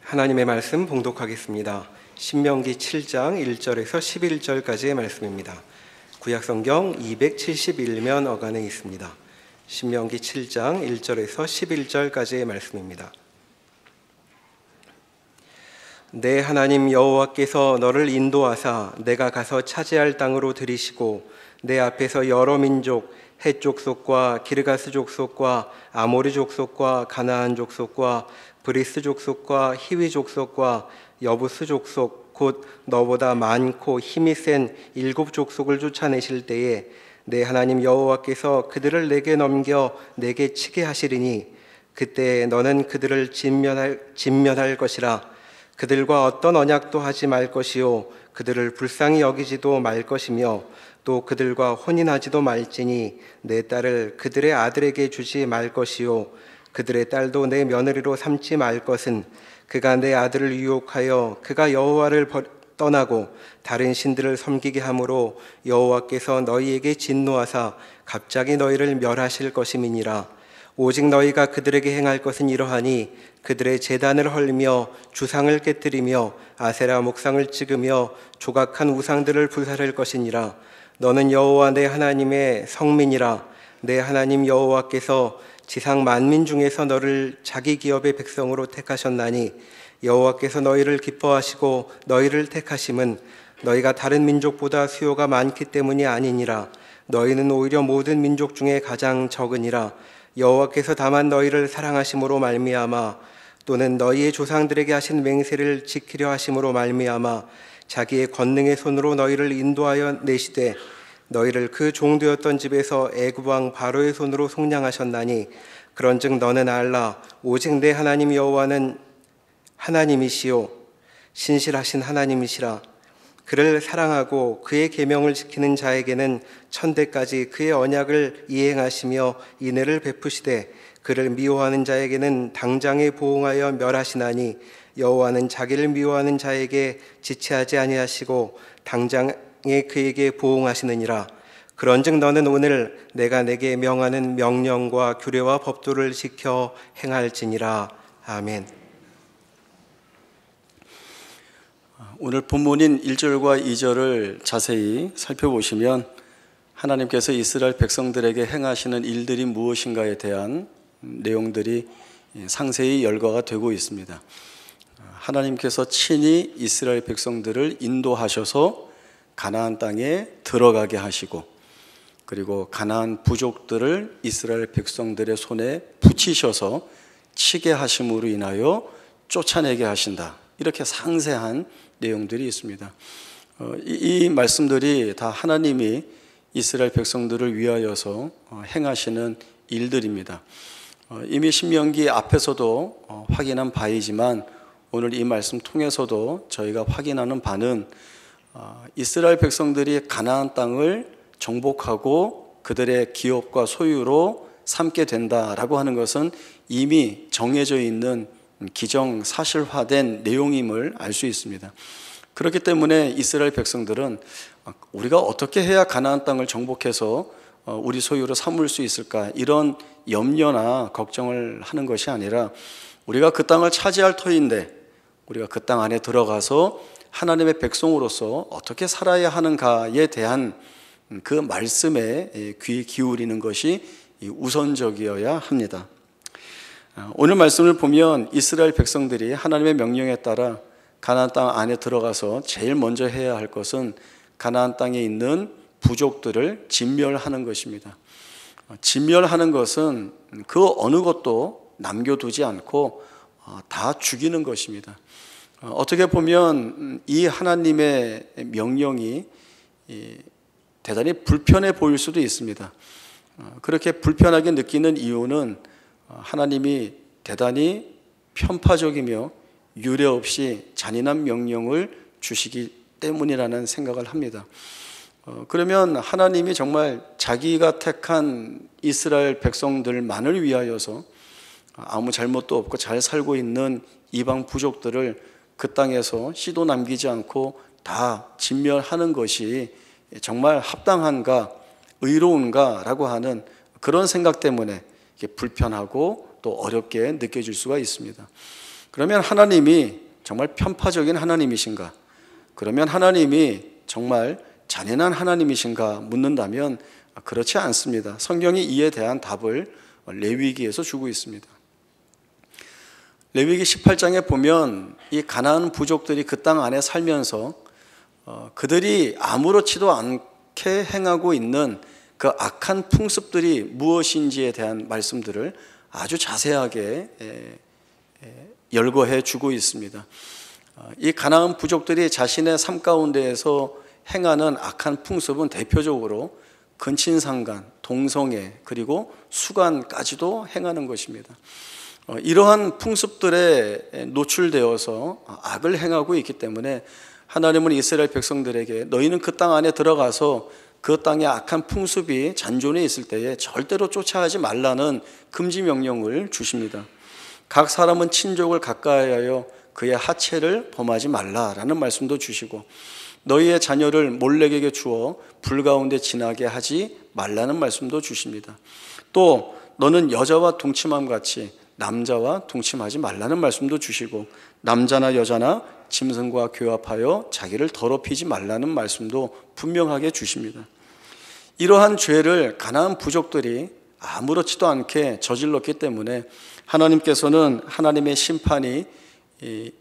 하나님의 말씀 봉독하겠습니다. 신명기 7장 1절에서 11절까지의 말씀입니다. 구약성경 271면 어간에 있습니다. 신명기 7장 1절에서 11절까지의 말씀입니다. 내 하나님 여호와께서 너를 인도하사 내가 가서 차지할 땅으로 들이시고 내 앞에서 여러 민족 헷 족속과 기르가스 족속과 아모리 족속과 가나안 족속과 브리스 족속과 히위 족속과 여부스 족속 곧 너보다 많고 힘이 센 7 족속을 쫓아내실 때에 내 하나님 여호와께서 그들을 내게 넘겨 내게 치게 하시리니 그때 너는 그들을 진멸할 것이라. 그들과 어떤 언약도 하지 말 것이요 그들을 불쌍히 여기지도 말 것이며 또 그들과 혼인하지도 말지니 내 딸을 그들의 아들에게 주지 말 것이요 그들의 딸도 내 며느리로 삼지 말 것은 그가 내 아들을 유혹하여 그가 여호와를 떠나고 다른 신들을 섬기게 함으로 여호와께서 너희에게 진노하사 갑자기 너희를 멸하실 것임이니라. 오직 너희가 그들에게 행할 것은 이러하니 그들의 제단을 헐며 주상을 깨뜨리며 아세라 목상을 찍으며 조각한 우상들을 불사를 것이니라. 너는 여호와 내 하나님의 성민이라. 내 하나님 여호와께서 지상 만민 중에서 너를 자기 기업의 백성으로 택하셨나니 여호와께서 너희를 기뻐하시고 너희를 택하심은 너희가 다른 민족보다 수요가 많기 때문이 아니니라. 너희는 오히려 모든 민족 중에 가장 적으니라. 여호와께서 다만 너희를 사랑하심으로 말미암아 또는 너희의 조상들에게 하신 맹세를 지키려 하심으로 말미암아 자기의 권능의 손으로 너희를 인도하여 내시되 너희를 그 종되었던 집에서 애굽 왕 바로의 손으로 속량하셨나니 그런즉 너는 알라. 오직 내 하나님 여호와는 하나님이시요 신실하신 하나님이시라. 그를 사랑하고 그의 계명을 지키는 자에게는 천대까지 그의 언약을 이행하시며 인애를 베푸시되 그를 미워하는 자에게는 당장에 보응하여 멸하시나니 여호와는 자기를 미워하는 자에게 지체하지 아니하시고 당장에 그에게 보응하시느니라. 그런즉 너는 오늘 내가 내게 명하는 명령과 규례와 법도를 지켜 행할지니라. 아멘. 오늘 본문인 1절과 2절을 자세히 살펴보시면 하나님께서 이스라엘 백성들에게 행하시는 일들이 무엇인가에 대한 내용들이 상세히 열거가 되고 있습니다. 하나님께서 친히 이스라엘 백성들을 인도하셔서 가나안 땅에 들어가게 하시고 그리고 가나안 부족들을 이스라엘 백성들의 손에 붙이셔서 치게 하심으로 인하여 쫓아내게 하신다. 이렇게 상세한 내용들이 있습니다. 이 말씀들이 다 하나님이 이스라엘 백성들을 위하여서 행하시는 일들입니다. 이미 신명기 앞에서도 확인한 바이지만 오늘 이 말씀 통해서도 저희가 확인하는 바는 이스라엘 백성들이 가나안 땅을 정복하고 그들의 기업과 소유로 삼게 된다라고 하는 것은 이미 정해져 있는 기정사실화된 내용임을 알 수 있습니다. 그렇기 때문에 이스라엘 백성들은 우리가 어떻게 해야 가나안 땅을 정복해서 우리 소유로 삼을 수 있을까 이런 염려나 걱정을 하는 것이 아니라 우리가 그 땅을 차지할 터인데 우리가 그 땅 안에 들어가서 하나님의 백성으로서 어떻게 살아야 하는가에 대한 그 말씀에 귀 기울이는 것이 우선적이어야 합니다. 오늘 말씀을 보면 이스라엘 백성들이 하나님의 명령에 따라 가나안 땅 안에 들어가서 제일 먼저 해야 할 것은 가나안 땅에 있는 부족들을 진멸하는 것입니다. 진멸하는 것은 그 어느 것도 남겨두지 않고 다 죽이는 것입니다. 어떻게 보면 이 하나님의 명령이 대단히 불편해 보일 수도 있습니다. 그렇게 불편하게 느끼는 이유는 하나님이 대단히 편파적이며 유례 없이 잔인한 명령을 주시기 때문이라는 생각을 합니다. 그러면 하나님이 정말 자기가 택한 이스라엘 백성들만을 위하여서 아무 잘못도 없고 잘 살고 있는 이방 부족들을 그 땅에서 씨도 남기지 않고 다 진멸하는 것이 정말 합당한가 의로운가라고 하는 그런 생각 때문에 불편하고 또 어렵게 느껴질 수가 있습니다. 그러면 하나님이 정말 편파적인 하나님이신가? 그러면 하나님이 정말 잔인한 하나님이신가 묻는다면 그렇지 않습니다. 성경이 이에 대한 답을 레위기에서 주고 있습니다. 레위기 18장에 보면 이 가나안 부족들이 그 땅 안에 살면서 그들이 아무렇지도 않게 행하고 있는 그 악한 풍습들이 무엇인지에 대한 말씀들을 아주 자세하게 열거해 주고 있습니다. 이 가나안 부족들이 자신의 삶 가운데에서 행하는 악한 풍습은 대표적으로 근친상간, 동성애, 그리고 수간까지도 행하는 것입니다. 이러한 풍습들에 노출되어서 악을 행하고 있기 때문에 하나님은 이스라엘 백성들에게 너희는 그 땅 안에 들어가서 그 땅의 악한 풍습이 잔존해 있을 때에 절대로 쫓아가지 말라는 금지 명령을 주십니다. 각 사람은 친족을 가까이하여 그의 하체를 범하지 말라라는 말씀도 주시고 너희의 자녀를 몰렉에게 주어 불 가운데 지나게 하지 말라는 말씀도 주십니다. 또 너는 여자와 동침함 같이 남자와 동침하지 말라는 말씀도 주시고 남자나 여자나 짐승과 교합하여 자기를 더럽히지 말라는 말씀도 분명하게 주십니다. 이러한 죄를 가나안 부족들이 아무렇지도 않게 저질렀기 때문에 하나님께서는 하나님의 심판이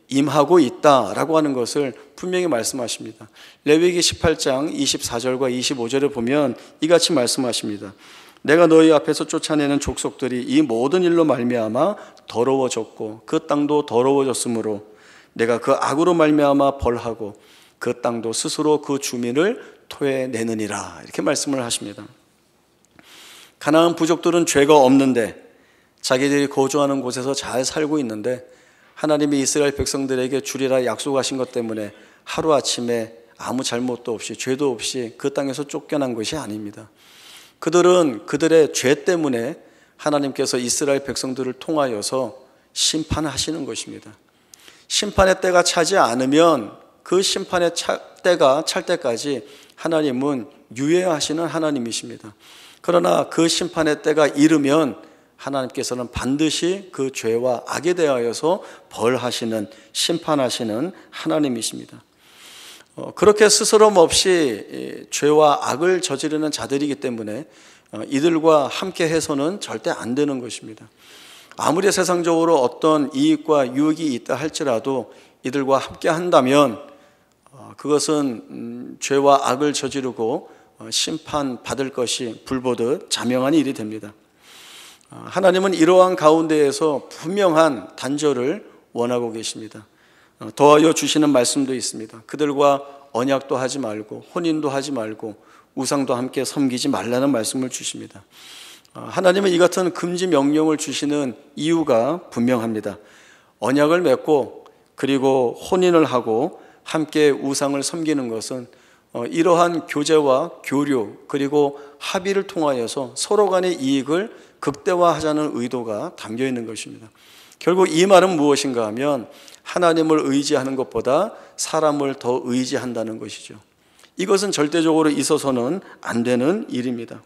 임하고 있다라고 하는 것을 분명히 말씀하십니다. 레위기 18장 24절과 25절에 보면 이같이 말씀하십니다. 내가 너희 앞에서 쫓아내는 족속들이 이 모든 일로 말미암아 더러워졌고 그 땅도 더러워졌으므로 내가 그 악으로 말미암아 벌하고 그 땅도 스스로 그 주민을 토해내느니라 이렇게 말씀을 하십니다. 가나안 부족들은 죄가 없는데 자기들이 거주하는 곳에서 잘 살고 있는데 하나님이 이스라엘 백성들에게 주리라 약속하신 것 때문에 하루아침에 아무 잘못도 없이 죄도 없이 그 땅에서 쫓겨난 것이 아닙니다. 그들은 그들의 죄 때문에 하나님께서 이스라엘 백성들을 통하여서 심판하시는 것입니다. 심판의 때가 차지 않으면 그 심판의 때가 찰 때까지 하나님은 유예하시는 하나님이십니다. 그러나 그 심판의 때가 이르면 하나님께서는 반드시 그 죄와 악에 대하여서 벌하시는 심판하시는 하나님이십니다. 그렇게 스스럼 없이 죄와 악을 저지르는 자들이기 때문에 이들과 함께 해서는 절대 안 되는 것입니다. 아무리 세상적으로 어떤 이익과 유익이 있다 할지라도 이들과 함께 한다면 그것은 죄와 악을 저지르고 심판받을 것이 불보듯 자명한 일이 됩니다. 하나님은 이러한 가운데에서 분명한 단절을 원하고 계십니다. 더하여 주시는 말씀도 있습니다. 그들과 언약도 하지 말고 혼인도 하지 말고 우상도 함께 섬기지 말라는 말씀을 주십니다. 하나님은 이 같은 금지 명령을 주시는 이유가 분명합니다. 언약을 맺고 그리고 혼인을 하고 함께 우상을 섬기는 것은 이러한 교제와 교류 그리고 합의를 통하여서 서로 간의 이익을 극대화하자는 의도가 담겨 있는 것입니다. 결국 이 말은 무엇인가 하면 하나님을 의지하는 것보다 사람을 더 의지한다는 것이죠. 이것은 절대적으로 있어서는 안 되는 일입니다.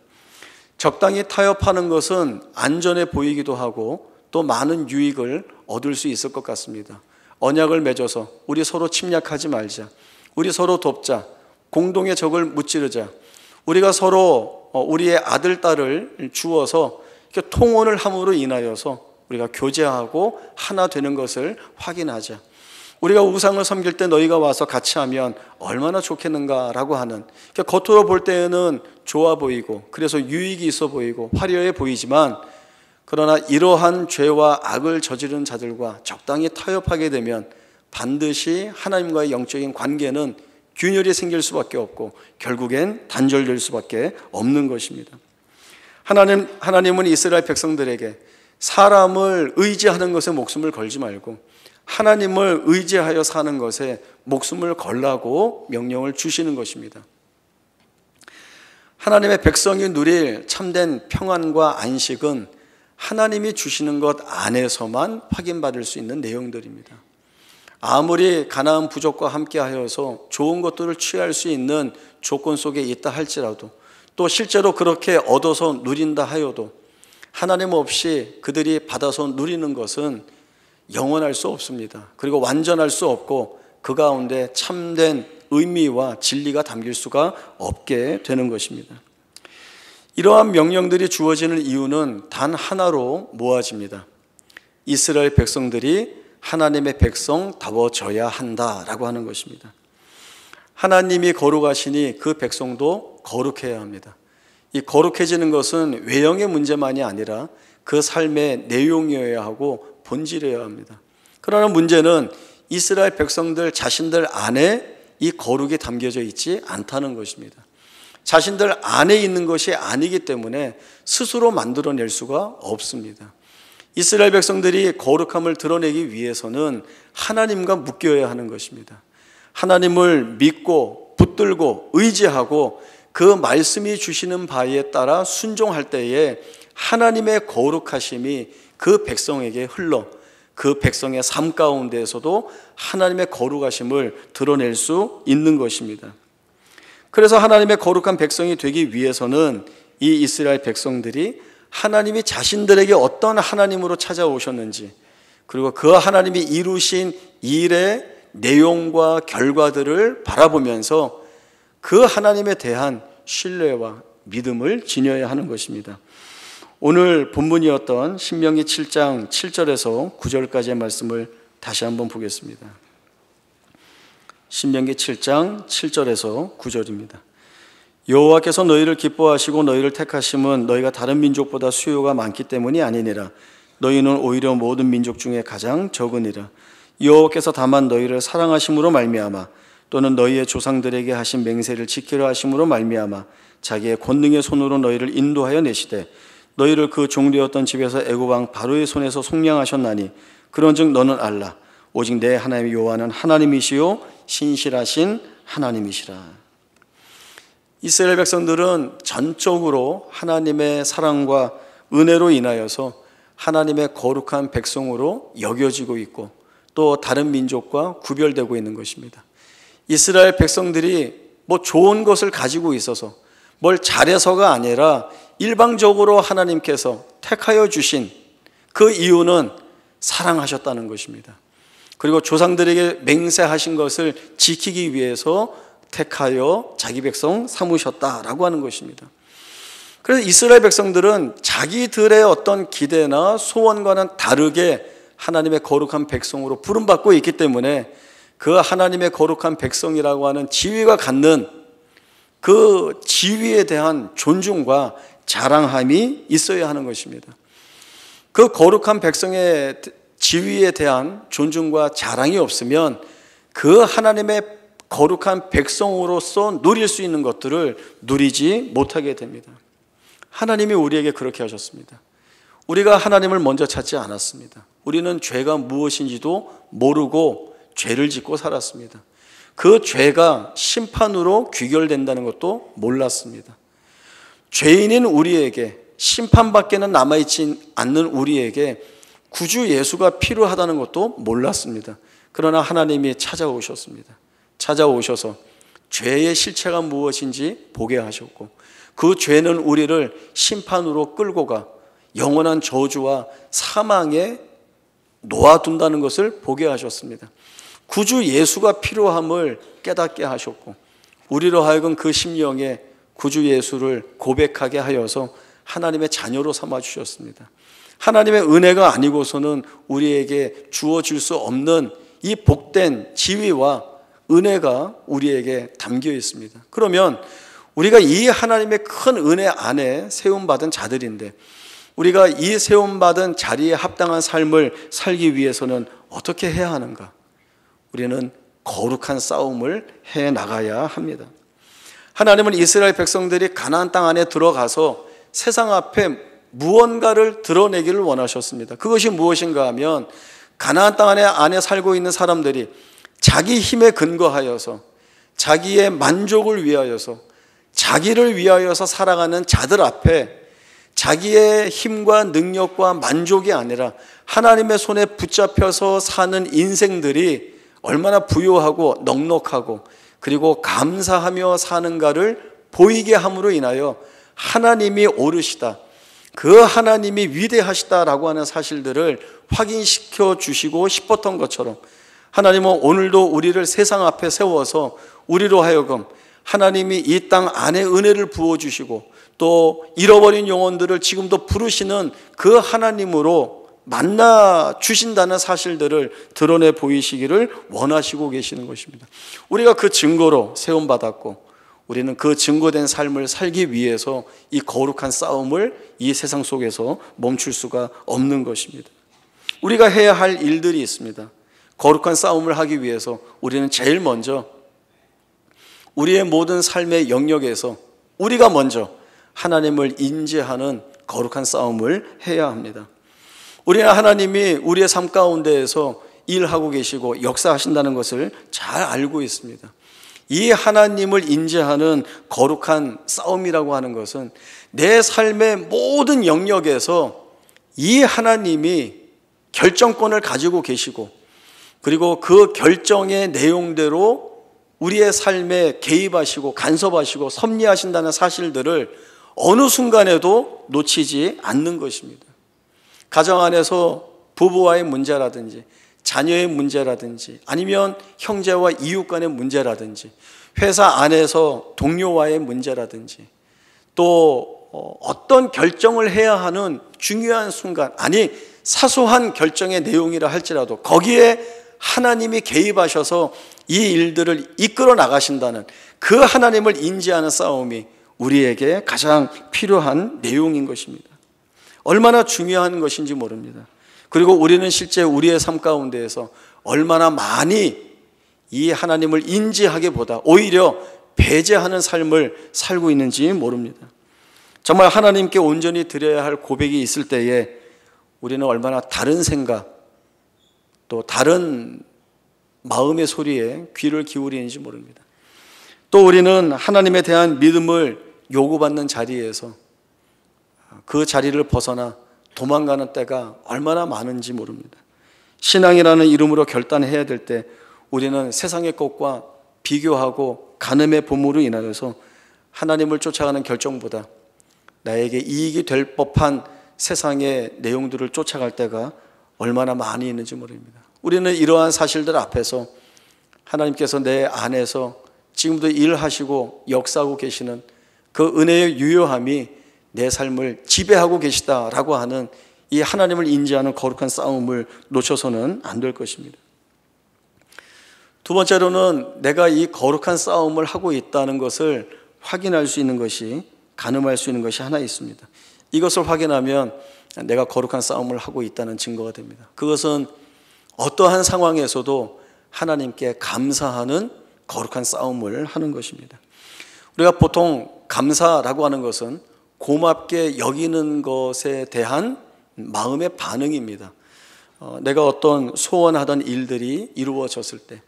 적당히 타협하는 것은 안전해 보이기도 하고 또 많은 유익을 얻을 수 있을 것 같습니다. 언약을 맺어서 우리 서로 침략하지 말자, 우리 서로 돕자, 공동의 적을 무찌르자, 우리가 서로 우리의 아들, 딸을 주어서 이렇게 통혼을 함으로 인하여서 우리가 교제하고 하나 되는 것을 확인하자. 우리가 우상을 섬길 때 너희가 와서 같이 하면 얼마나 좋겠는가라고 하는, 겉으로 볼 때에는 좋아 보이고 그래서 유익이 있어 보이고 화려해 보이지만 그러나 이러한 죄와 악을 저지른 자들과 적당히 타협하게 되면 반드시 하나님과의 영적인 관계는 균열이 생길 수밖에 없고 결국엔 단절될 수밖에 없는 것입니다. 하나님은 이스라엘 백성들에게 사람을 의지하는 것에 목숨을 걸지 말고 하나님을 의지하여 사는 것에 목숨을 걸라고 명령을 주시는 것입니다. 하나님의 백성이 누릴 참된 평안과 안식은 하나님이 주시는 것 안에서만 확인받을 수 있는 내용들입니다. 아무리 가나안 부족과 함께 하여서 좋은 것들을 취할 수 있는 조건 속에 있다 할지라도 또 실제로 그렇게 얻어서 누린다 하여도 하나님 없이 그들이 받아서 누리는 것은 영원할 수 없습니다. 그리고 완전할 수 없고 그 가운데 참된 의미와 진리가 담길 수가 없게 되는 것입니다. 이러한 명령들이 주어지는 이유는 단 하나로 모아집니다. 이스라엘 백성들이 하나님의 백성다워져야 한다라고 하는 것입니다. 하나님이 거룩하시니 그 백성도 거룩해야 합니다. 이 거룩해지는 것은 외형의 문제만이 아니라 그 삶의 내용이어야 하고 본질이어야 합니다. 그러나 문제는 이스라엘 백성들 자신들 안에 이 거룩이 담겨져 있지 않다는 것입니다. 자신들 안에 있는 것이 아니기 때문에 스스로 만들어낼 수가 없습니다. 이스라엘 백성들이 거룩함을 드러내기 위해서는 하나님과 묶여야 하는 것입니다. 하나님을 믿고 붙들고 의지하고 그 말씀이 주시는 바에 따라 순종할 때에 하나님의 거룩하심이 그 백성에게 흘러 그 백성의 삶 가운데에서도 하나님의 거룩하심을 드러낼 수 있는 것입니다. 그래서 하나님의 거룩한 백성이 되기 위해서는 이 이스라엘 백성들이 하나님이 자신들에게 어떤 하나님으로 찾아오셨는지, 그리고 그 하나님이 이루신 일의 내용과 결과들을 바라보면서 그 하나님에 대한 신뢰와 믿음을 지녀야 하는 것입니다. 오늘 본문이었던 신명기 7장 7절에서 9절까지의 말씀을 다시 한번 보겠습니다. 신명기 7장 7절에서 9절입니다. 여호와께서 너희를 기뻐하시고 너희를 택하심은 너희가 다른 민족보다 수요가 많기 때문이 아니니라. 너희는 오히려 모든 민족 중에 가장 적으니라. 여호와께서 다만 너희를 사랑하심으로 말미암아 또는 너희의 조상들에게 하신 맹세를 지키려 하심으로 말미암아 자기의 권능의 손으로 너희를 인도하여 내시되 너희를 그 종되었던 집에서 애굽 왕 바로의 손에서 속량하셨나니 그런즉 너는 알라. 오직 내 하나님 여호와는 하나님이시요 신실하신 하나님이시라. 이스라엘 백성들은 전적으로 하나님의 사랑과 은혜로 인하여서 하나님의 거룩한 백성으로 여겨지고 있고 또 다른 민족과 구별되고 있는 것입니다. 이스라엘 백성들이 뭐 좋은 것을 가지고 있어서 뭘 잘해서가 아니라 일방적으로 하나님께서 택하여 주신 그 이유는 사랑하셨다는 것입니다. 그리고 조상들에게 맹세하신 것을 지키기 위해서 택하여 자기 백성 삼으셨다라고 하는 것입니다. 그래서 이스라엘 백성들은 자기들의 어떤 기대나 소원과는 다르게 하나님의 거룩한 백성으로 부름받고 있기 때문에 그 하나님의 거룩한 백성이라고 하는 지위가 갖는 그 지위에 대한 존중과 자랑함이 있어야 하는 것입니다. 그 거룩한 백성의 지위에 대한 존중과 자랑이 없으면 그 하나님의 거룩한 백성으로서 누릴 수 있는 것들을 누리지 못하게 됩니다. 하나님이 우리에게 그렇게 하셨습니다. 우리가 하나님을 먼저 찾지 않았습니다. 우리는 죄가 무엇인지도 모르고 죄를 짓고 살았습니다. 그 죄가 심판으로 귀결된다는 것도 몰랐습니다. 죄인인 우리에게, 심판밖에는 남아있지 않는 우리에게 구주 예수가 필요하다는 것도 몰랐습니다. 그러나 하나님이 찾아오셨습니다. 찾아오셔서 죄의 실체가 무엇인지 보게 하셨고 그 죄는 우리를 심판으로 끌고 가 영원한 저주와 사망에 놓아둔다는 것을 보게 하셨습니다. 구주 예수가 필요함을 깨닫게 하셨고 우리로 하여금 그 심령에 구주 예수를 고백하게 하여서 하나님의 자녀로 삼아 주셨습니다. 하나님의 은혜가 아니고서는 우리에게 주어질 수 없는 이 복된 지위와 은혜가 우리에게 담겨 있습니다. 그러면 우리가 이 하나님의 큰 은혜 안에 세움받은 자들인데 우리가 이 세움받은 자리에 합당한 삶을 살기 위해서는 어떻게 해야 하는가? 우리는 거룩한 싸움을 해 나가야 합니다. 하나님은 이스라엘 백성들이 가나안 땅 안에 들어가서 세상 앞에 무언가를 드러내기를 원하셨습니다. 그것이 무엇인가 하면 가나안 땅 안에 살고 있는 사람들이 자기 힘에 근거하여서 자기의 만족을 위하여서 자기를 위하여서 살아가는 자들 앞에 자기의 힘과 능력과 만족이 아니라 하나님의 손에 붙잡혀서 사는 인생들이 얼마나 부유하고 넉넉하고 그리고 감사하며 사는가를 보이게 함으로 인하여 하나님이 옳으시다, 그 하나님이 위대하시다라고 하는 사실들을 확인시켜 주시고 싶었던 것처럼 하나님은 오늘도 우리를 세상 앞에 세워서 우리로 하여금 하나님이 이 땅 안에 은혜를 부어주시고 또 잃어버린 영혼들을 지금도 부르시는 그 하나님으로 만나 주신다는 사실들을 드러내 보이시기를 원하시고 계시는 것입니다. 우리가 그 증거로 세움받았고 우리는 그 증거된 삶을 살기 위해서 이 거룩한 싸움을 이 세상 속에서 멈출 수가 없는 것입니다. 우리가 해야 할 일들이 있습니다. 거룩한 싸움을 하기 위해서 우리는 제일 먼저 우리의 모든 삶의 영역에서 우리가 먼저 하나님을 인지하는 거룩한 싸움을 해야 합니다. 우리는 하나님이 우리의 삶 가운데에서 일하고 계시고 역사하신다는 것을 잘 알고 있습니다. 이 하나님을 인지하는 거룩한 싸움이라고 하는 것은 내 삶의 모든 영역에서 이 하나님이 결정권을 가지고 계시고 그리고 그 결정의 내용대로 우리의 삶에 개입하시고 간섭하시고 섭리하신다는 사실들을 어느 순간에도 놓치지 않는 것입니다. 가정 안에서 부부와의 문제라든지 자녀의 문제라든지 아니면 형제와 이웃 간의 문제라든지 회사 안에서 동료와의 문제라든지 또 어떤 결정을 해야 하는 중요한 순간, 아니 사소한 결정의 내용이라 할지라도 거기에 하나님이 개입하셔서 이 일들을 이끌어 나가신다는 그 하나님을 인지하는 싸움이 우리에게 가장 필요한 내용인 것입니다. 얼마나 중요한 것인지 모릅니다. 그리고 우리는 실제 우리의 삶 가운데에서 얼마나 많이 이 하나님을 인지하기보다 오히려 배제하는 삶을 살고 있는지 모릅니다. 정말 하나님께 온전히 드려야 할 고백이 있을 때에 우리는 얼마나 다른 생각 또 다른 마음의 소리에 귀를 기울이는지 모릅니다. 또 우리는 하나님에 대한 믿음을 요구받는 자리에서 그 자리를 벗어나 도망가는 때가 얼마나 많은지 모릅니다. 신앙이라는 이름으로 결단해야 될 때 우리는 세상의 것과 비교하고 간음의 본물로 인하여서 하나님을 쫓아가는 결정보다 나에게 이익이 될 법한 세상의 내용들을 쫓아갈 때가 얼마나 많이 있는지 모릅니다. 우리는 이러한 사실들 앞에서 하나님께서 내 안에서 지금도 일하시고 역사하고 계시는 그 은혜의 유효함이 내 삶을 지배하고 계시다라고 하는 이 하나님을 인지하는 거룩한 싸움을 놓쳐서는 안 될 것입니다. 두 번째로는 내가 이 거룩한 싸움을 하고 있다는 것을 확인할 수 있는 것이, 가늠할 수 있는 것이 하나 있습니다. 이것을 확인하면 내가 거룩한 싸움을 하고 있다는 증거가 됩니다. 그것은 어떠한 상황에서도 하나님께 감사하는 거룩한 싸움을 하는 것입니다. 우리가 보통 감사라고 하는 것은 고맙게 여기는 것에 대한 마음의 반응입니다. 내가 어떤 소원하던 일들이 이루어졌을 때,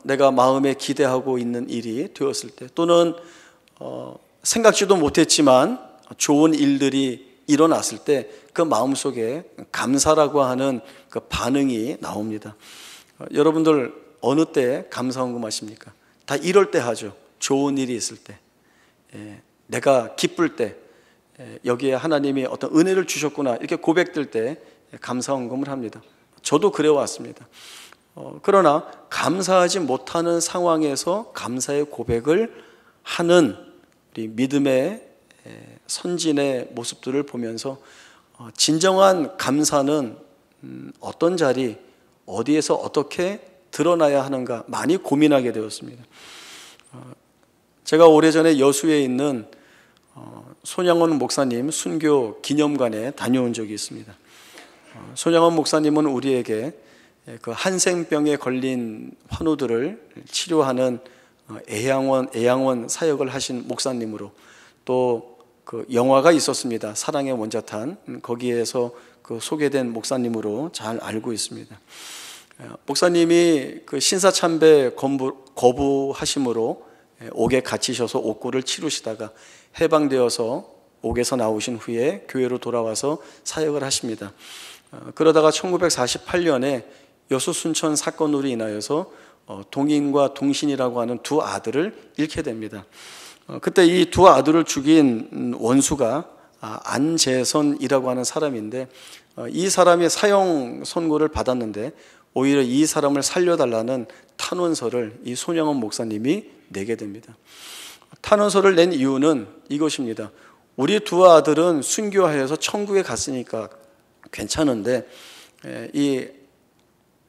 내가 마음에 기대하고 있는 일이 되었을 때, 또는 생각지도 못했지만 좋은 일들이 일어났을 때 그 마음속에 감사라고 하는 그 반응이 나옵니다. 여러분들 어느 때 감사헌금하십니까? 다 이럴 때 하죠. 좋은 일이 있을 때, 내가 기쁠 때, 여기에 하나님이 어떤 은혜를 주셨구나 이렇게 고백될 때 감사헌금을 합니다. 저도 그래왔습니다. 그러나 감사하지 못하는 상황에서 감사의 고백을 하는 우리 믿음의 선진의 모습들을 보면서 진정한 감사는 어떤 자리, 어디에서 어떻게 드러나야 하는가 많이 고민하게 되었습니다. 제가 오래전에 여수에 있는 손양원 목사님 순교 기념관에 다녀온 적이 있습니다. 손양원 목사님은 우리에게 그 한생병에 걸린 환우들을 치료하는 애양원 사역을 하신 목사님으로, 또 그 영화가 있었습니다. 사랑의 원자탄, 거기에서 그 소개된 목사님으로 잘 알고 있습니다. 목사님이 그 신사참배 거부하심으로 옥에 갇히셔서 옥고를 치르시다가 해방되어서 옥에서 나오신 후에 교회로 돌아와서 사역을 하십니다. 그러다가 1948년에 여수 순천 사건으로 인하여서 동인과 동신이라고 하는 두 아들을 잃게 됩니다. 그때 이 두 아들을 죽인 원수가 안재선이라고 하는 사람인데, 이 사람이 사형 선고를 받았는데 오히려 이 사람을 살려달라는 탄원서를 이 손영원 목사님이 내게 됩니다. 탄원서를 낸 이유는 이것입니다. 우리 두 아들은 순교하여서 천국에 갔으니까 괜찮은데, 이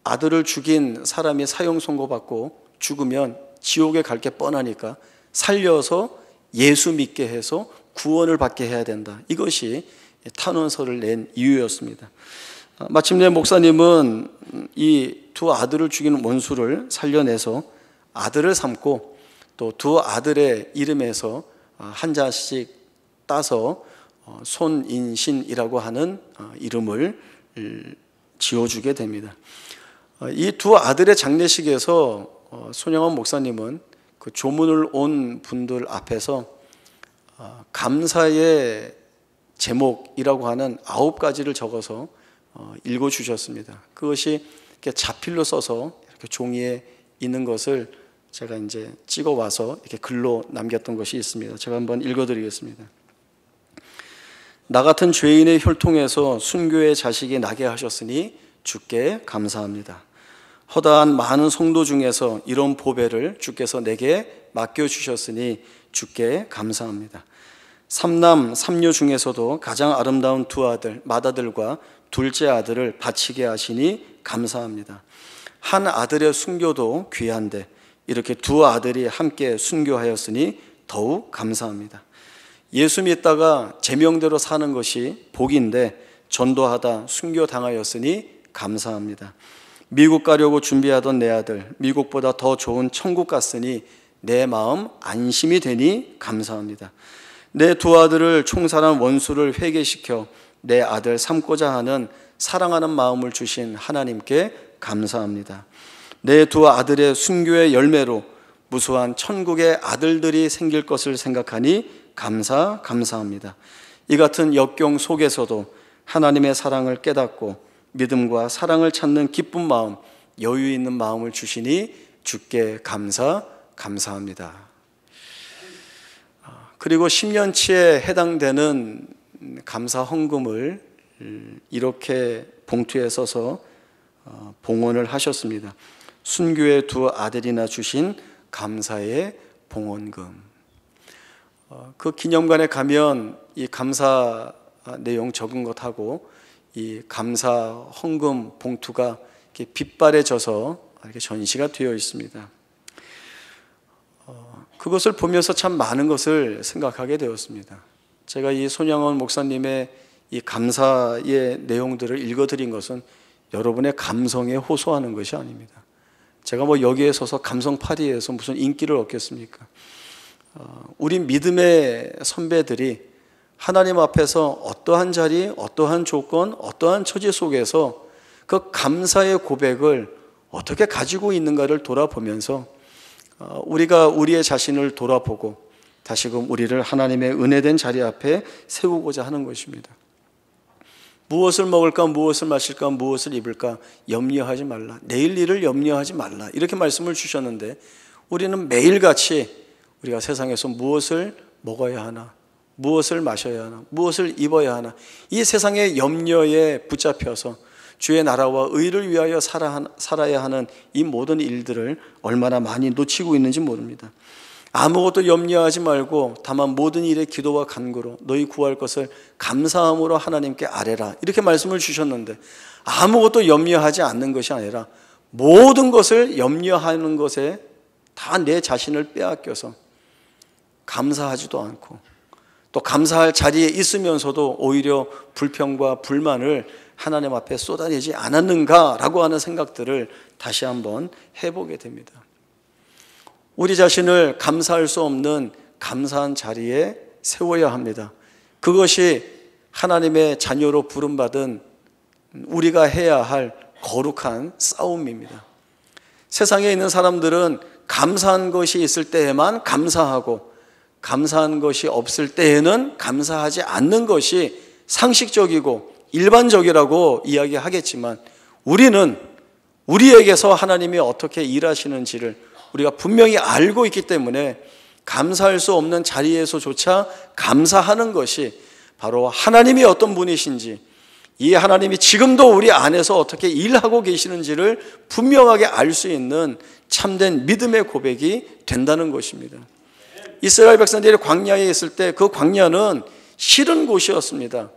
아들을 죽인 사람이 사형 선고받고 죽으면 지옥에 갈 게 뻔하니까 살려서 예수 믿게 해서 구원을 받게 해야 된다. 이것이 탄원서를 낸 이유였습니다. 마침내 목사님은 이 두 아들을 죽인 원수를 살려내서 아들을 삼고 또 두 아들의 이름에서 한 자씩 따서 손인신이라고 하는 이름을 지어주게 됩니다. 이 두 아들의 장례식에서 손영원 목사님은 그 조문을 온 분들 앞에서 감사의 제목이라고 하는 9가지를 적어서 읽어주셨습니다. 그것이 이렇게 자필로 써서 이렇게 종이에 있는 것을 제가 이제 찍어와서 이렇게 글로 남겼던 것이 있습니다. 제가 한번 읽어드리겠습니다. 나 같은 죄인의 혈통에서 순교의 자식이 나게 하셨으니 주께 감사합니다. 허다한 많은 성도 중에서 이런 보배를 주께서 내게 맡겨주셨으니 주께 감사합니다. 삼남 삼녀 중에서도 가장 아름다운 두 아들 맏아들과 둘째 아들을 바치게 하시니 감사합니다. 한 아들의 순교도 귀한데 이렇게 두 아들이 함께 순교하였으니 더욱 감사합니다. 예수 믿다가 제명대로 사는 것이 복인데 전도하다 순교당하였으니 감사합니다. 미국 가려고 준비하던 내 아들 미국보다 더 좋은 천국 갔으니 내 마음 안심이 되니 감사합니다. 내 두 아들을 총살한 원수를 회개시켜 내 아들 삼고자 하는 사랑하는 마음을 주신 하나님께 감사합니다. 내 두 아들의 순교의 열매로 무수한 천국의 아들들이 생길 것을 생각하니 감사합니다. 이 같은 역경 속에서도 하나님의 사랑을 깨닫고 믿음과 사랑을 찾는 기쁜 마음, 여유 있는 마음을 주시니 주께 감사합니다. 그리고 10년치에 해당되는 감사 헌금을 이렇게 봉투에 써서 봉헌을 하셨습니다. 순교의 두 아들이나 주신 감사의 봉헌금. 그 기념관에 가면 이 감사 내용 적은 것하고 이 감사 헌금 봉투가 이렇게 빛바래져서 이렇게 전시가 되어 있습니다. 그것을 보면서 참 많은 것을 생각하게 되었습니다. 제가 이 손영원 목사님의 이 감사의 내용들을 읽어드린 것은 여러분의 감성에 호소하는 것이 아닙니다. 제가 뭐 여기에 서서 감성파리에서 무슨 인기를 얻겠습니까? 우리 믿음의 선배들이 하나님 앞에서 어떠한 자리, 어떠한 조건, 어떠한 처지 속에서 그 감사의 고백을 어떻게 가지고 있는가를 돌아보면서 우리가 우리의 자신을 돌아보고 다시금 우리를 하나님의 은혜된 자리 앞에 세우고자 하는 것입니다. 무엇을 먹을까, 무엇을 마실까, 무엇을 입을까 염려하지 말라. 내일 일을 염려하지 말라. 이렇게 말씀을 주셨는데 우리는 매일같이 우리가 세상에서 무엇을 먹어야 하나, 무엇을 마셔야 하나, 무엇을 입어야 하나, 이 세상의 염려에 붙잡혀서 주의 나라와 의를 위하여 살아야 하는 이 모든 일들을 얼마나 많이 놓치고 있는지 모릅니다. 아무것도 염려하지 말고 다만 모든 일에 기도와 간구로 너희 구할 것을 감사함으로 하나님께 아뢰라. 이렇게 말씀을 주셨는데 아무것도 염려하지 않는 것이 아니라 모든 것을 염려하는 것에 다 내 자신을 빼앗겨서 감사하지도 않고 또 감사할 자리에 있으면서도 오히려 불평과 불만을 하나님 앞에 쏟아내지 않았는가라고 하는 생각들을 다시 한번 해보게 됩니다. 우리 자신을 감사할 수 없는 감사한 자리에 세워야 합니다. 그것이 하나님의 자녀로 부름받은 우리가 해야 할 거룩한 싸움입니다. 세상에 있는 사람들은 감사한 것이 있을 때에만 감사하고 감사한 것이 없을 때에는 감사하지 않는 것이 상식적이고 일반적이라고 이야기하겠지만 우리는 우리에게서 하나님이 어떻게 일하시는지를 우리가 분명히 알고 있기 때문에 감사할 수 없는 자리에서조차 감사하는 것이 바로 하나님이 어떤 분이신지, 이 하나님이 지금도 우리 안에서 어떻게 일하고 계시는지를 분명하게 알 수 있는 참된 믿음의 고백이 된다는 것입니다. 이스라엘 백성들이 광야에 있을 때 그 광야는 싫은 곳이었습니다.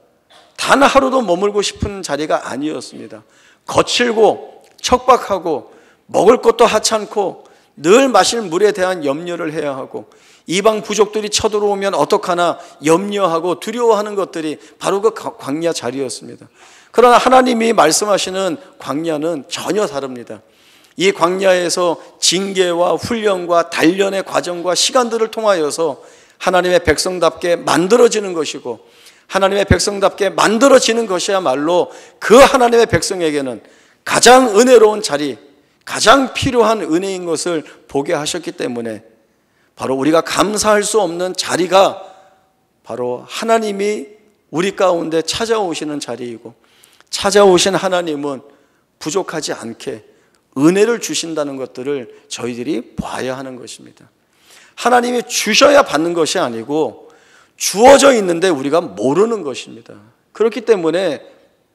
단 하루도 머물고 싶은 자리가 아니었습니다. 거칠고 척박하고 먹을 것도 하찮고 늘 마실 물에 대한 염려를 해야 하고 이방 부족들이 쳐들어오면 어떡하나 염려하고 두려워하는 것들이 바로 그 광야 자리였습니다. 그러나 하나님이 말씀하시는 광야는 전혀 다릅니다. 이 광야에서 징계와 훈련과 단련의 과정과 시간들을 통하여서 하나님의 백성답게 만들어지는 것이고, 하나님의 백성답게 만들어지는 것이야말로 그 하나님의 백성에게는 가장 은혜로운 자리, 가장 필요한 은혜인 것을 보게 하셨기 때문에 바로 우리가 감사할 수 없는 자리가 바로 하나님이 우리 가운데 찾아오시는 자리이고, 찾아오신 하나님은 부족하지 않게 은혜를 주신다는 것들을 저희들이 봐야 하는 것입니다. 하나님이 주셔야 받는 것이 아니고 주어져 있는데 우리가 모르는 것입니다. 그렇기 때문에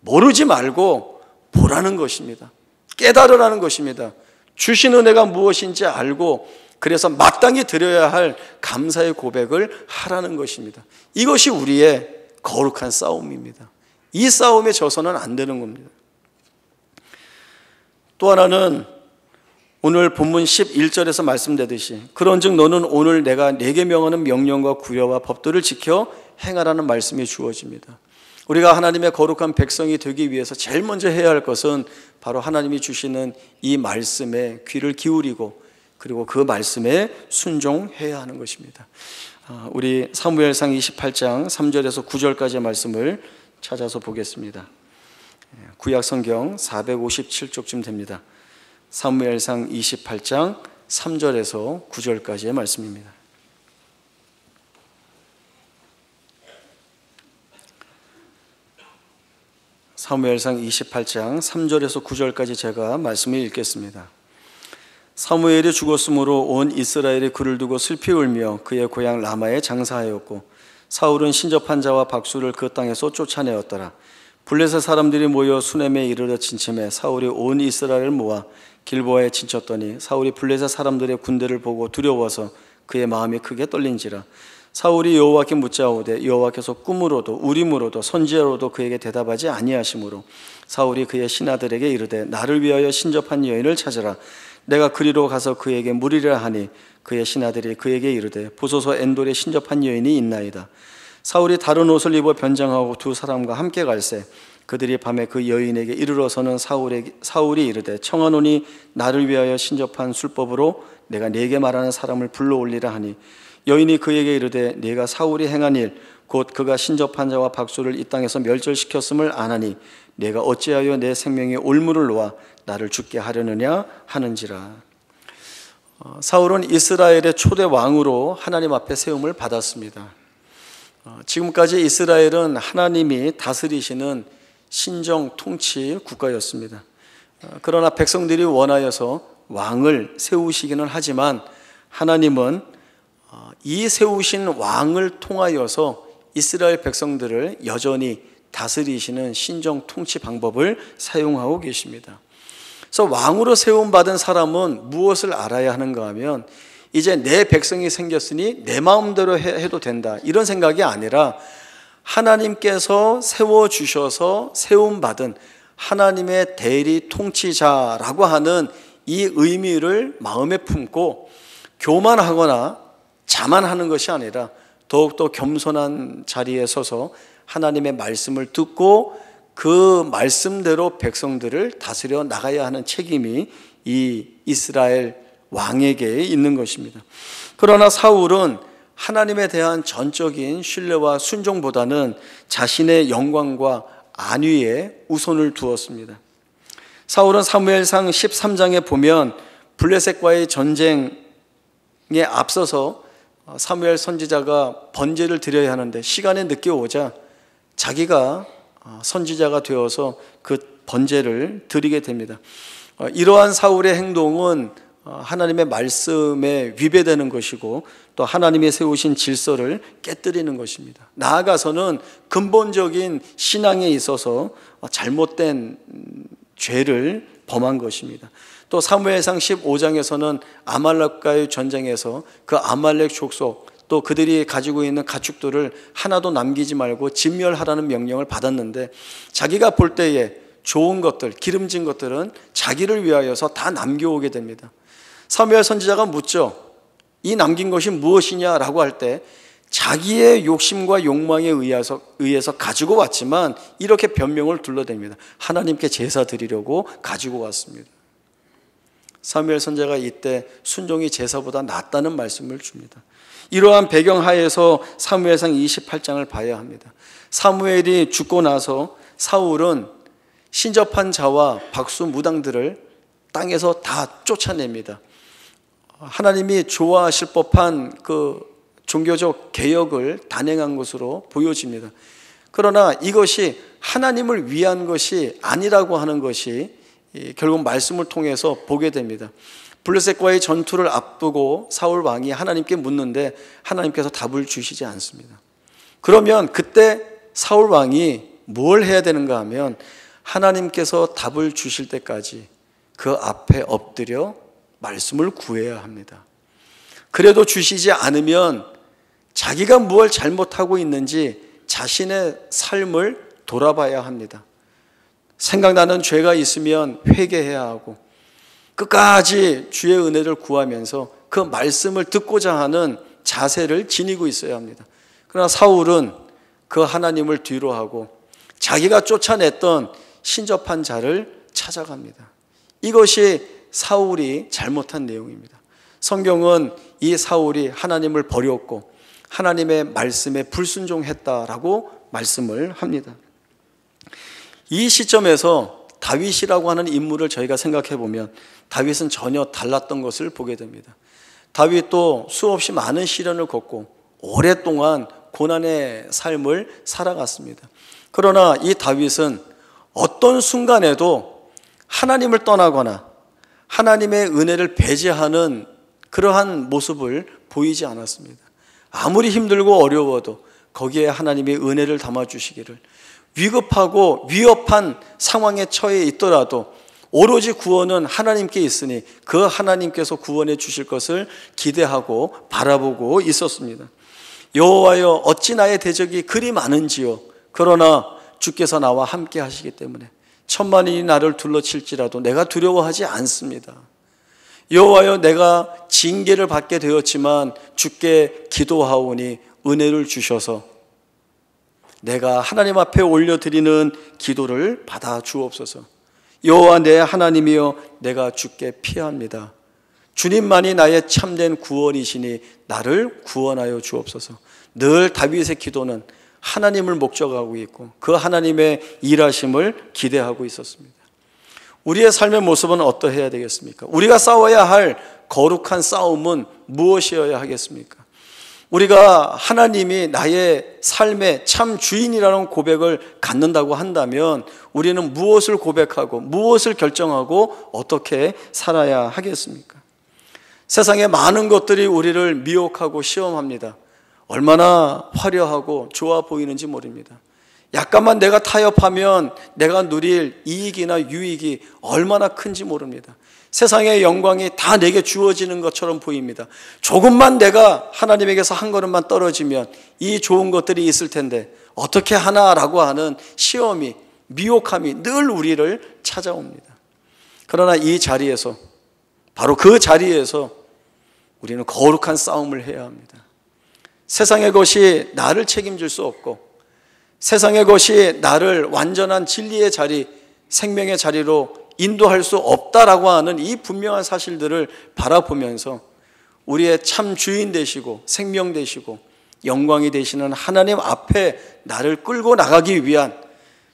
모르지 말고 보라는 것입니다. 깨달으라는 것입니다. 주신 은혜가 무엇인지 알고 그래서 마땅히 드려야 할 감사의 고백을 하라는 것입니다. 이것이 우리의 거룩한 싸움입니다. 이 싸움에 져서는 안 되는 겁니다. 또 하나는 오늘 본문 11절에서 말씀되듯이 그런즉 너는 오늘 내가 네게 명하는 명령과 구려와 법도를 지켜 행하라는 말씀이 주어집니다. 우리가 하나님의 거룩한 백성이 되기 위해서 제일 먼저 해야 할 것은 바로 하나님이 주시는 이 말씀에 귀를 기울이고 그리고 그 말씀에 순종해야 하는 것입니다. 우리 사무엘상 28장 3절에서 9절까지의 말씀을 찾아서 보겠습니다. 구약 성경 457쪽쯤 됩니다. 사무엘상 28장 3절에서 9절까지의 말씀입니다. 사무엘상 28장 3절에서 9절까지 제가 말씀을 읽겠습니다. 사무엘이 죽었으므로 온 이스라엘이 그를 두고 슬피 울며 그의 고향 라마에 장사하였고 사울은 신접한 자와 박수를 그 땅에서 쫓아내었더라. 블레셋 사람들이 모여 수넴에 이르러 진침해 사울이 온 이스라엘을 모아 길보아에 진쳤더니 사울이 블레셋 사람들의 군대를 보고 두려워서 그의 마음이 크게 떨린지라. 사울이 여호와께 묻자오되 여호와께서 꿈으로도 우림으로도 선지자로도 그에게 대답하지 아니하시므로 사울이 그의 신하들에게 이르되 나를 위하여 신접한 여인을 찾으라. 내가 그리로 가서 그에게 물으리라 하니 그의 신하들이 그에게 이르되 보소서 엔돌에 신접한 여인이 있나이다. 사울이 다른 옷을 입어 변장하고 두 사람과 함께 갈새 그들이 밤에 그 여인에게 이르러서는 사울이 이르되 청하노니 나를 위하여 신접한 술법으로 내가 네게 말하는 사람을 불러올리라 하니 여인이 그에게 이르되 네가 사울이 행한 일 곧 그가 신접한 자와 박수를 이 땅에서 멸절시켰음을 아나니 네가 어찌하여 내 생명에 올무를 놓아 나를 죽게 하려느냐 하는지라. 사울은 이스라엘의 초대 왕으로 하나님 앞에 세움을 받았습니다. 지금까지 이스라엘은 하나님이 다스리시는 신정 통치 국가였습니다. 그러나 백성들이 원하여서 왕을 세우시기는 하지만 하나님은 이 세우신 왕을 통하여서 이스라엘 백성들을 여전히 다스리시는 신정 통치 방법을 사용하고 계십니다. 그래서 왕으로 세움받은 사람은 무엇을 알아야 하는가 하면 이제 내 백성이 생겼으니 내 마음대로 해도 된다 이런 생각이 아니라 하나님께서 세워주셔서 세움받은 하나님의 대리 통치자라고 하는 이 의미를 마음에 품고 교만하거나 자만하는 것이 아니라 더욱더 겸손한 자리에 서서 하나님의 말씀을 듣고 그 말씀대로 백성들을 다스려 나가야 하는 책임이 이 이스라엘 왕에게 있는 것입니다. 그러나 사울은 하나님에 대한 전적인 신뢰와 순종보다는 자신의 영광과 안위에 우선을 두었습니다. 사울은 사무엘상 13장에 보면 블레셋과의 전쟁에 앞서서 사무엘 선지자가 번제를 드려야 하는데 시간이 늦게 오자 자기가 선지자가 되어서 그 번제를 드리게 됩니다. 이러한 사울의 행동은 하나님의 말씀에 위배되는 것이고 또 하나님이 세우신 질서를 깨뜨리는 것입니다. 나아가서는 근본적인 신앙에 있어서 잘못된 죄를 범한 것입니다. 또 사무엘상 15장에서는 아말렉과의 전쟁에서 그 아말렉 족속 또 그들이 가지고 있는 가축들을 하나도 남기지 말고 진멸하라는 명령을 받았는데 자기가 볼 때에 좋은 것들, 기름진 것들은 자기를 위하여서 다 남겨오게 됩니다. 사무엘 선지자가 묻죠. 이 남긴 것이 무엇이냐라고 할 때 자기의 욕심과 욕망에 의해서 가지고 왔지만 이렇게 변명을 둘러댑니다. 하나님께 제사 드리려고 가지고 왔습니다. 사무엘 선지자가 이때 순종이 제사보다 낫다는 말씀을 줍니다. 이러한 배경 하에서 사무엘상 28장을 봐야 합니다. 사무엘이 죽고 나서 사울은 신접한 자와 박수 무당들을 땅에서 다 쫓아냅니다. 하나님이 좋아하실 법한 그 종교적 개혁을 단행한 것으로 보여집니다. 그러나 이것이 하나님을 위한 것이 아니라고 하는 것이 결국 말씀을 통해서 보게 됩니다. 블레셋과의 전투를 앞두고 사울 왕이 하나님께 묻는데 하나님께서 답을 주시지 않습니다. 그러면 그때 사울 왕이 뭘 해야 되는가 하면 하나님께서 답을 주실 때까지 그 앞에 엎드려 말씀을 구해야 합니다. 그래도 주시지 않으면 자기가 무엇을 잘못하고 있는지 자신의 삶을 돌아봐야 합니다. 생각나는 죄가 있으면 회개해야 하고 끝까지 주의 은혜를 구하면서 그 말씀을 듣고자 하는 자세를 지니고 있어야 합니다. 그러나 사울은 그 하나님을 뒤로 하고 자기가 쫓아냈던 신접한 자를 찾아갑니다. 이것이 사울이 잘못한 내용입니다. 성경은 이 사울이 하나님을 버렸고 하나님의 말씀에 불순종했다라고 말씀을 합니다. 이 시점에서 다윗이라고 하는 인물을 저희가 생각해 보면 다윗은 전혀 달랐던 것을 보게 됩니다. 다윗도 수없이 많은 시련을 겪고 오랫동안 고난의 삶을 살아갔습니다. 그러나 이 다윗은 어떤 순간에도 하나님을 떠나거나 하나님의 은혜를 배제하는 그러한 모습을 보이지 않았습니다. 아무리 힘들고 어려워도 거기에 하나님의 은혜를 담아주시기를, 위급하고 위협한 상황에 처해 있더라도 오로지 구원은 하나님께 있으니 그 하나님께서 구원해 주실 것을 기대하고 바라보고 있었습니다. 여호와여 어찌 나의 대적이 그리 많은지요. 그러나 주께서 나와 함께 하시기 때문에 천만인이 나를 둘러칠지라도 내가 두려워하지 않습니다. 여호와여 내가 징계를 받게 되었지만 주께 기도하오니 은혜를 주셔서 내가 하나님 앞에 올려드리는 기도를 받아 주옵소서. 여호와 내 하나님이여 내가 주께 피합니다. 주님만이 나의 참된 구원이시니 나를 구원하여 주옵소서. 늘 다윗의 기도는 하나님을 목적하고 있고 그 하나님의 일하심을 기대하고 있었습니다. 우리의 삶의 모습은 어떠해야 되겠습니까? 우리가 싸워야 할 거룩한 싸움은 무엇이어야 하겠습니까? 우리가 하나님이 나의 삶의 참 주인이라는 고백을 갖는다고 한다면 우리는 무엇을 고백하고 무엇을 결정하고 어떻게 살아야 하겠습니까? 세상의 많은 것들이 우리를 미혹하고 시험합니다. 얼마나 화려하고 좋아 보이는지 모릅니다. 약간만 내가 타협하면 내가 누릴 이익이나 유익이 얼마나 큰지 모릅니다. 세상의 영광이 다 내게 주어지는 것처럼 보입니다. 조금만 내가 하나님에게서 한 걸음만 떨어지면 이 좋은 것들이 있을 텐데 어떻게 하나라고 하는 시험이, 미혹함이 늘 우리를 찾아옵니다. 그러나 이 자리에서, 바로 그 자리에서 우리는 거룩한 싸움을 해야 합니다. 세상의 것이 나를 책임질 수 없고 세상의 것이 나를 완전한 진리의 자리, 생명의 자리로 인도할 수 없다라고 하는 이 분명한 사실들을 바라보면서 우리의 참 주인 되시고 생명 되시고 영광이 되시는 하나님 앞에 나를 끌고 나가기 위한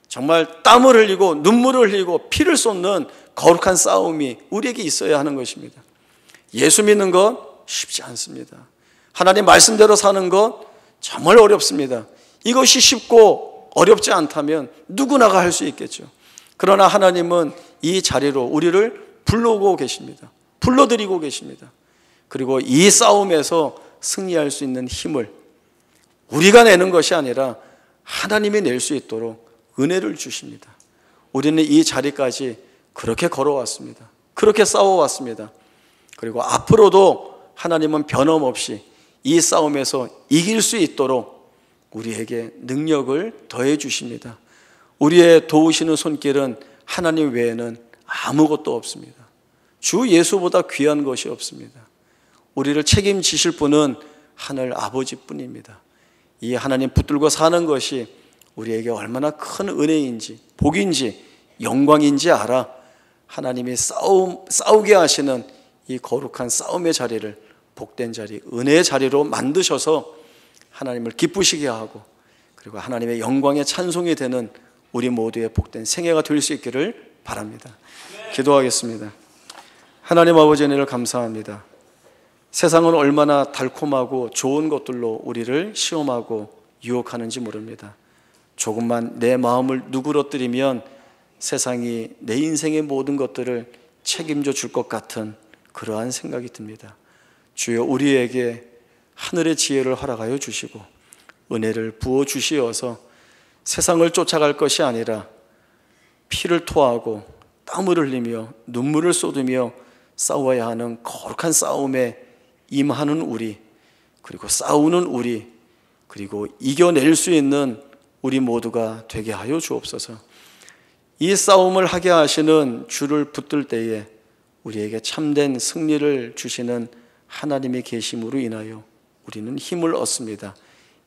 정말 땀을 흘리고 눈물을 흘리고 피를 쏟는 거룩한 싸움이 우리에게 있어야 하는 것입니다. 예수 믿는 것 쉽지 않습니다. 하나님 말씀대로 사는 것 정말 어렵습니다. 이것이 쉽고 어렵지 않다면 누구나가 할 수 있겠죠. 그러나 하나님은 이 자리로 우리를 부르고 계십니다. 불러드리고 계십니다. 그리고 이 싸움에서 승리할 수 있는 힘을 우리가 내는 것이 아니라 하나님이 낼 수 있도록 은혜를 주십니다. 우리는 이 자리까지 그렇게 걸어왔습니다. 그렇게 싸워왔습니다. 그리고 앞으로도 하나님은 변함없이 이 싸움에서 이길 수 있도록 우리에게 능력을 더해 주십니다. 우리의 도우시는 손길은 하나님 외에는 아무것도 없습니다. 주 예수보다 귀한 것이 없습니다. 우리를 책임지실 분은 하늘 아버지뿐입니다. 이 하나님 붙들고 사는 것이 우리에게 얼마나 큰 은혜인지 복인지 영광인지 알아 하나님이 싸우게 하시는 이 거룩한 싸움의 자리를 복된 자리, 은혜의 자리로 만드셔서 하나님을 기쁘시게 하고 그리고 하나님의 영광의 찬송이 되는 우리 모두의 복된 생애가 될 수 있기를 바랍니다. 기도하겠습니다. 하나님 아버지 은혜를 감사합니다. 세상은 얼마나 달콤하고 좋은 것들로 우리를 시험하고 유혹하는지 모릅니다. 조금만 내 마음을 누그러뜨리면 세상이 내 인생의 모든 것들을 책임져 줄 것 같은 그러한 생각이 듭니다. 주여 우리에게 하늘의 지혜를 허락하여 주시고 은혜를 부어 주시어서 세상을 쫓아갈 것이 아니라 피를 토하고 땀을 흘리며 눈물을 쏟으며 싸워야 하는 거룩한 싸움에 임하는 우리, 그리고 싸우는 우리, 그리고 이겨낼 수 있는 우리 모두가 되게 하여 주옵소서. 이 싸움을 하게 하시는 주를 붙들 때에 우리에게 참된 승리를 주시는 하나님의 계심으로 인하여 우리는 힘을 얻습니다.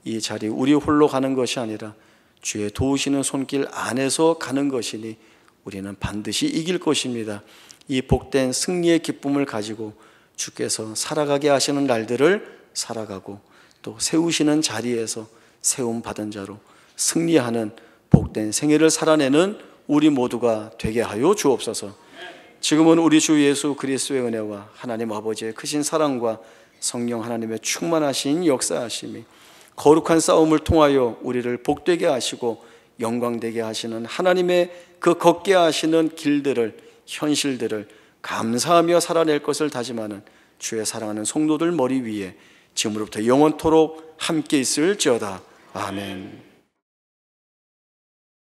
이 자리 우리 홀로 가는 것이 아니라 주의 도우시는 손길 안에서 가는 것이니 우리는 반드시 이길 것입니다. 이 복된 승리의 기쁨을 가지고 주께서 살아가게 하시는 날들을 살아가고 또 세우시는 자리에서 세움 받은 자로 승리하는 복된 생애를 살아내는 우리 모두가 되게 하여 주옵소서. 지금은 우리 주 예수 그리스도의 은혜와 하나님 아버지의 크신 사랑과 성령 하나님의 충만하신 역사하심이 거룩한 싸움을 통하여 우리를 복되게 하시고 영광되게 하시는 하나님의 그 걷게 하시는 길들을, 현실들을 감사하며 살아낼 것을 다짐하는 주의 사랑하는 성도들 머리 위에 지금으로부터 영원토록 함께 있을지어다. 아멘.